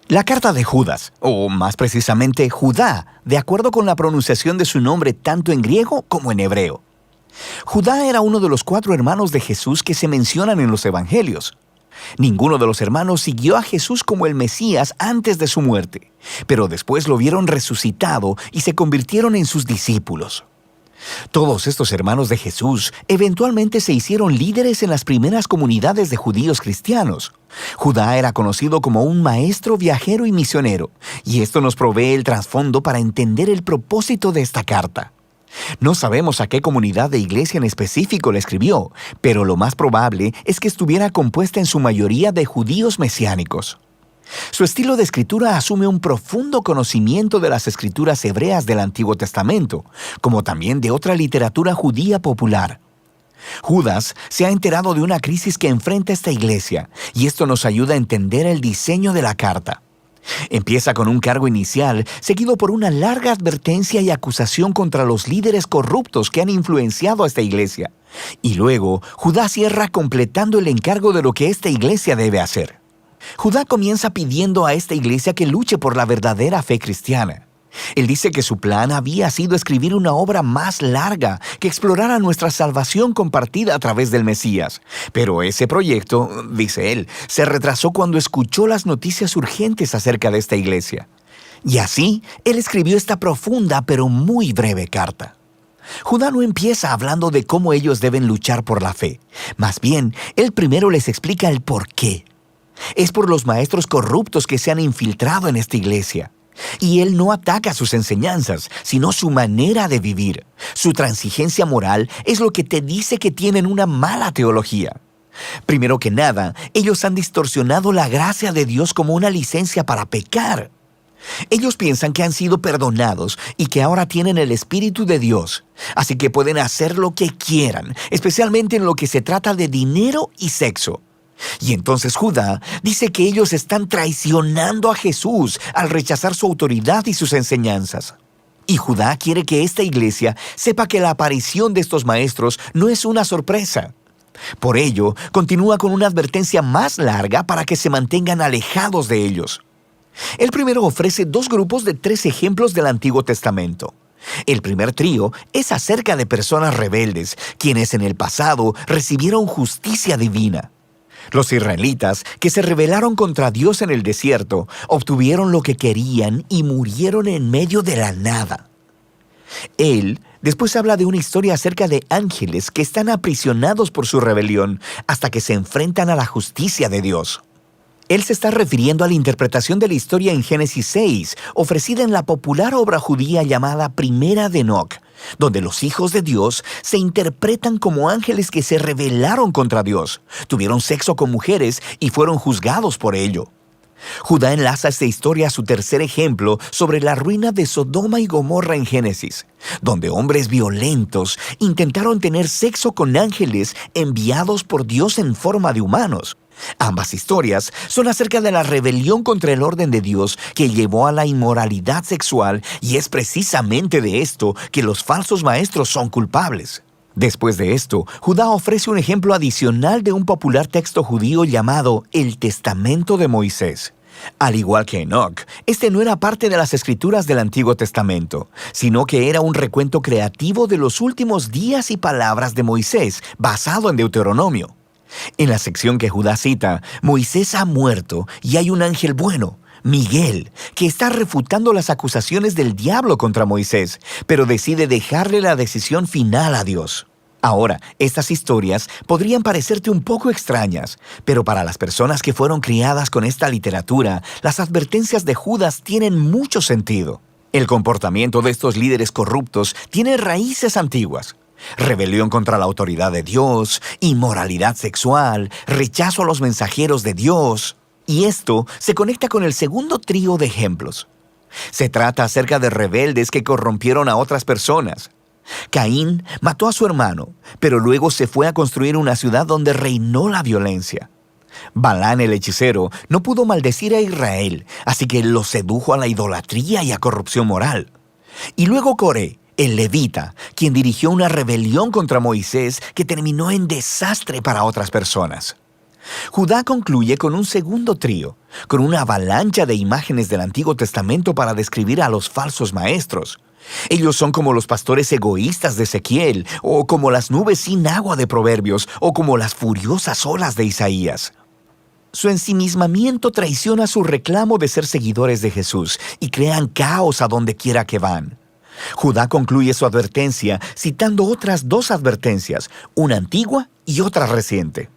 La carta de Judas, o más precisamente Judá, de acuerdo con la pronunciación de su nombre tanto en griego como en hebreo. Judá era uno de los 4 hermanos de Jesús que se mencionan en los Evangelios. Ninguno de los hermanos siguió a Jesús como el Mesías antes de su muerte, pero después lo vieron resucitado y se convirtieron en sus discípulos. Todos estos hermanos de Jesús eventualmente se hicieron líderes en las primeras comunidades de judíos cristianos. Judá era conocido como un maestro, viajero y misionero, y esto nos provee el trasfondo para entender el propósito de esta carta. No sabemos a qué comunidad de iglesia en específico la escribió, pero lo más probable es que estuviera compuesta en su mayoría de judíos mesiánicos. Su estilo de escritura asume un profundo conocimiento de las escrituras hebreas del Antiguo Testamento, como también de otra literatura judía popular. Judas se ha enterado de una crisis que enfrenta esta iglesia, y esto nos ayuda a entender el diseño de la carta. Empieza con un cargo inicial, seguido por una larga advertencia y acusación contra los líderes corruptos que han influenciado a esta iglesia. Y luego, Judá cierra completando el encargo de lo que esta iglesia debe hacer. Judá comienza pidiendo a esta iglesia que luche por la verdadera fe cristiana. Él dice que su plan había sido escribir una obra más larga que explorara nuestra salvación compartida a través del Mesías. Pero ese proyecto, dice él, se retrasó cuando escuchó las noticias urgentes acerca de esta iglesia. Y así, él escribió esta profunda pero muy breve carta. Judá no empieza hablando de cómo ellos deben luchar por la fe. Más bien, él primero les explica el por qué. Es por los maestros corruptos que se han infiltrado en esta iglesia. Y él no ataca sus enseñanzas, sino su manera de vivir. Su transigencia moral es lo que te dice que tienen una mala teología. Primero que nada, ellos han distorsionado la gracia de Dios como una licencia para pecar. Ellos piensan que han sido perdonados y que ahora tienen el Espíritu de Dios, así que pueden hacer lo que quieran, especialmente en lo que se trata de dinero y sexo. Y entonces Judá dice que ellos están traicionando a Jesús al rechazar su autoridad y sus enseñanzas. Y Judá quiere que esta iglesia sepa que la aparición de estos maestros no es una sorpresa. Por ello, continúa con una advertencia más larga para que se mantengan alejados de ellos. El primero ofrece 2 grupos de 3 ejemplos del Antiguo Testamento. El primer trío es acerca de personas rebeldes, quienes en el pasado recibieron justicia divina. Los israelitas, que se rebelaron contra Dios en el desierto, obtuvieron lo que querían y murieron en medio de la nada. Él después habla de una historia acerca de ángeles que están aprisionados por su rebelión hasta que se enfrentan a la justicia de Dios. Él se está refiriendo a la interpretación de la historia en Génesis 6, ofrecida en la popular obra judía llamada Primera de Enoc, donde los hijos de Dios se interpretan como ángeles que se rebelaron contra Dios, tuvieron sexo con mujeres y fueron juzgados por ello. Judá enlaza esta historia a su tercer ejemplo sobre la ruina de Sodoma y Gomorra en Génesis, donde hombres violentos intentaron tener sexo con ángeles enviados por Dios en forma de humanos. Ambas historias son acerca de la rebelión contra el orden de Dios que llevó a la inmoralidad sexual, y es precisamente de esto que los falsos maestros son culpables. Después de esto, Judá ofrece un ejemplo adicional de un popular texto judío llamado el Testamento de Moisés. Al igual que Enoc, este no era parte de las escrituras del Antiguo Testamento, sino que era un recuento creativo de los últimos días y palabras de Moisés, basado en Deuteronomio. En la sección que Judá cita, Moisés ha muerto y hay un ángel bueno, Miguel, que está refutando las acusaciones del diablo contra Moisés, pero decide dejarle la decisión final a Dios. Ahora, estas historias podrían parecerte un poco extrañas, pero para las personas que fueron criadas con esta literatura, las advertencias de Judas tienen mucho sentido. El comportamiento de estos líderes corruptos tiene raíces antiguas. Rebelión contra la autoridad de Dios, inmoralidad sexual, rechazo a los mensajeros de Dios. Y esto se conecta con el segundo trío de ejemplos. Se trata acerca de rebeldes que corrompieron a otras personas. Caín mató a su hermano, pero luego se fue a construir una ciudad donde reinó la violencia. Balán el hechicero no pudo maldecir a Israel, así que lo sedujo a la idolatría y a corrupción moral. Y luego Coré, el levita, quien dirigió una rebelión contra Moisés que terminó en desastre para otras personas. Judá concluye con un segundo trío, con una avalancha de imágenes del Antiguo Testamento para describir a los falsos maestros. Ellos son como los pastores egoístas de Ezequiel, o como las nubes sin agua de Proverbios, o como las furiosas olas de Isaías. Su ensimismamiento traiciona su reclamo de ser seguidores de Jesús y crean caos a donde quiera que van. Judá concluye su advertencia citando otras dos advertencias, una antigua y otra reciente.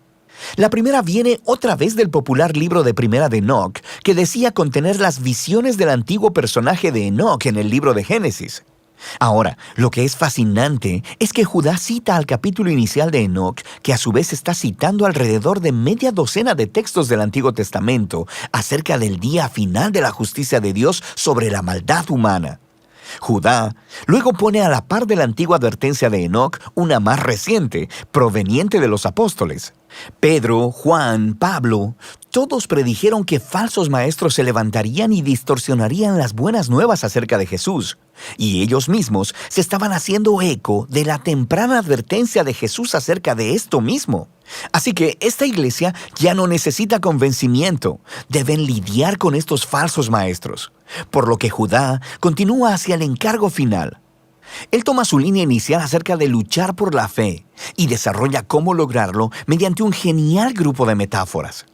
La primera viene otra vez del popular libro de Primera de Enoc, que decía contener las visiones del antiguo personaje de Enoc en el libro de Génesis. Ahora, lo que es fascinante es que Judá cita al capítulo inicial de Enoc, que a su vez está citando alrededor de media docena de textos del Antiguo Testamento acerca del día final de la justicia de Dios sobre la maldad humana. Judá luego pone a la par de la antigua advertencia de Enoc una más reciente, proveniente de los apóstoles. Pedro, Juan, Pablo, todos predijeron que falsos maestros se levantarían y distorsionarían las buenas nuevas acerca de Jesús. Y ellos mismos se estaban haciendo eco de la temprana advertencia de Jesús acerca de esto mismo. Así que esta iglesia ya no necesita convencimiento. Deben lidiar con estos falsos maestros. Por lo que Judá continúa hacia el encargo final. Él toma su línea inicial acerca de luchar por la fe y desarrolla cómo lograrlo mediante un genial grupo de metáforas.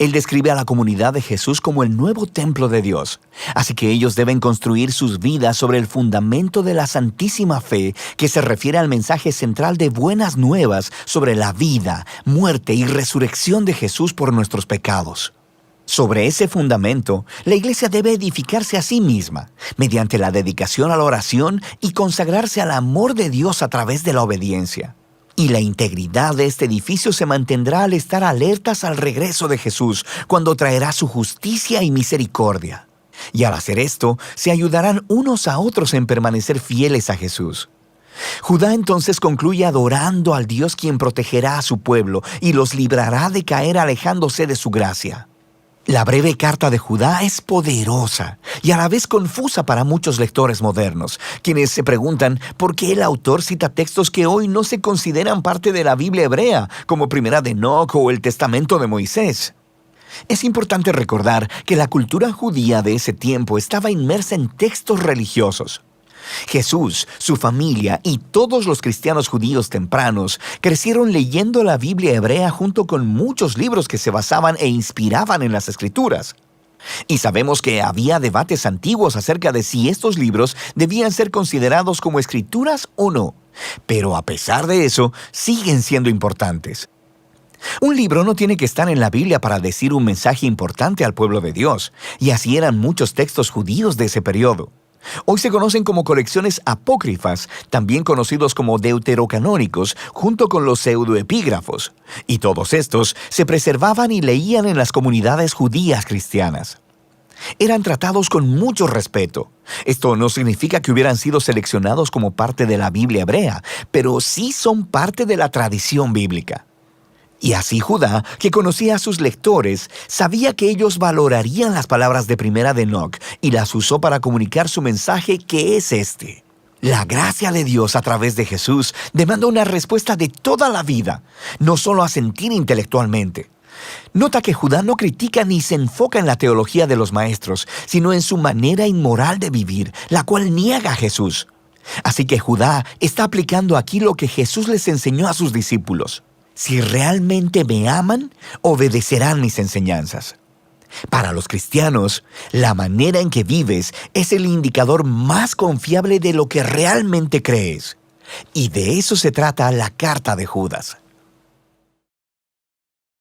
Él describe a la comunidad de Jesús como el nuevo templo de Dios, así que ellos deben construir sus vidas sobre el fundamento de la santísima fe que se refiere al mensaje central de buenas nuevas sobre la vida, muerte y resurrección de Jesús por nuestros pecados. Sobre ese fundamento, la iglesia debe edificarse a sí misma, mediante la dedicación a la oración y consagrarse al amor de Dios a través de la obediencia. Y la integridad de este edificio se mantendrá al estar alertas al regreso de Jesús, cuando traerá su justicia y misericordia. Y al hacer esto, se ayudarán unos a otros en permanecer fieles a Jesús. Judá entonces concluye adorando al Dios quien protegerá a su pueblo y los librará de caer alejándose de su gracia. La breve carta de Judá es poderosa y a la vez confusa para muchos lectores modernos, quienes se preguntan por qué el autor cita textos que hoy no se consideran parte de la Biblia hebrea, como Primera de Enoc o el Testamento de Moisés. Es importante recordar que la cultura judía de ese tiempo estaba inmersa en textos religiosos. Jesús, su familia y todos los cristianos judíos tempranos crecieron leyendo la Biblia hebrea junto con muchos libros que se basaban e inspiraban en las Escrituras. Y sabemos que había debates antiguos acerca de si estos libros debían ser considerados como escrituras o no. Pero a pesar de eso, siguen siendo importantes. Un libro no tiene que estar en la Biblia para decir un mensaje importante al pueblo de Dios, y así eran muchos textos judíos de ese periodo. Hoy se conocen como colecciones apócrifas, también conocidos como deuterocanónicos, junto con los pseudoepígrafos, y todos estos se preservaban y leían en las comunidades judías cristianas. Eran tratados con mucho respeto. Esto no significa que hubieran sido seleccionados como parte de la Biblia hebrea, pero sí son parte de la tradición bíblica. Y así Judá, que conocía a sus lectores, sabía que ellos valorarían las palabras de Primera de Enoc y las usó para comunicar su mensaje, que es este. La gracia de Dios a través de Jesús demanda una respuesta de toda la vida, no solo a sentir intelectualmente. Nota que Judá no critica ni se enfoca en la teología de los maestros, sino en su manera inmoral de vivir, la cual niega a Jesús. Así que Judá está aplicando aquí lo que Jesús les enseñó a sus discípulos. Si realmente me aman, obedecerán mis enseñanzas. Para los cristianos, la manera en que vives es el indicador más confiable de lo que realmente crees. Y de eso se trata la carta de Judas.